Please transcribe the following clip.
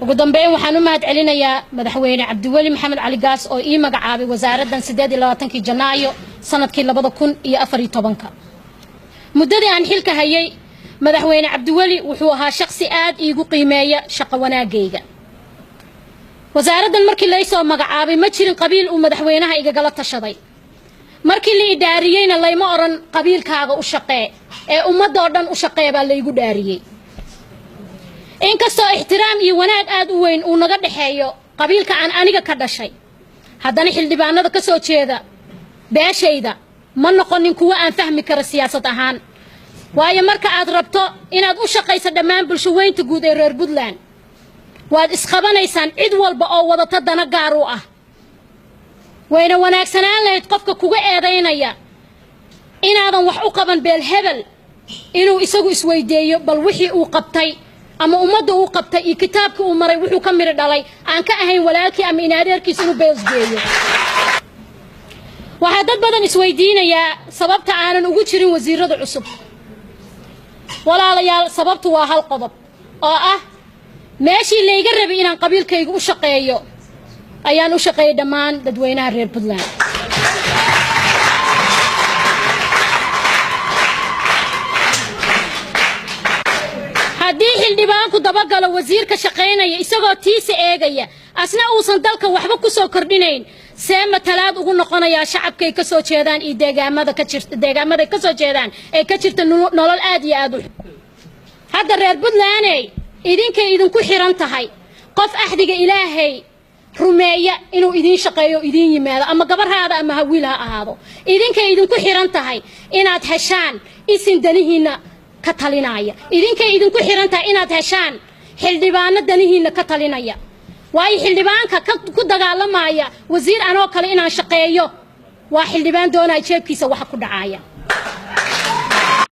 ugu dambeyn waxaan u mahad celinayaa madaxweyne Cabdiweli Maxamed Cali Gaas oo ii magacaabay wasaaraddan 28 Janaayo sanadkii 2014 muddadii aan xilka hayay madaxweyne Cabdiweli wuxuu ahaa shakhsi aad iigu qiimeeya shaqo wanaagayga wasaaraddan markii la soo magacaabay ma jirin qabiil uu madaxweynaha igagala tashaday markii la idaariyayna layma oran qabiilkaaga u shaqee ee ummadda oo dhan u shaqee baa la igu dhaariyay inkastoo ixtiraam iyo wanaag aad u weyn uu naga dhaxeeyo qabiilka aan aniga ka dhashay haddana xildhibaanada ka soo jeeda beeshayda ma noqonin kuwa aan fahmi karo siyaasad ahaan waayo marka aad rabto inaad u shaqayso dhammaan bulshaweynta guud ee reer Puntland waad isqabanaysaan cid walba oo wadata dana gaar u ah wayna wanaagsanaan lahayd qofka kuga eedaynaya inaadan wax u qaban beel hebel inuu isagu isweydeeyo bal wixii uu qabtay ama ummadda uu qabtay iyo kitaabka uu maray wuxuu ka miri dhalay aan ka ahayn walaalkii ama inaadeerkiisa inuu beesgeeyo waxa dad badan isweydiinayaa sababta aanan ugu jirin wasiirada cusub walaalayaal sababtu waa hal qodob oo ah meeshii layga rabay inaan qabiilkayga u shaqeeyo ayaan u shaqeeyay dhammaan dadweynaha reer Puntland haddii xildhibaanku dabagalo wasiirka shaqeynaya isagoo tiisa eegaya asna uusan dalka waxba ku soo kordhinayn seema talaad ugu noqonaya shacabkay ka soo jeedaan iyo deegaamada ka soo jeedaan ee ka jirta nolol aad iyo aad u hadda reer Puntland idinkay idinku xiran tahay qof axdiga ilaahay rumeeya inuu idin shaqeeyo idin yimaado ama gabarhaada ama hawiil ha ahaado idinkay idinku xiran tahay inaad heshaan isin danihiina ka talinaya idinkay idinku xiran tahay inaad heshaan xildhibaano danihiina ka talinaya waayo xildhibaanka ku dagaalamaya wasiir anoo kale inaan shaqeeyo waa xildhibaan doonaya jeebkiisa waxa ku dhacaya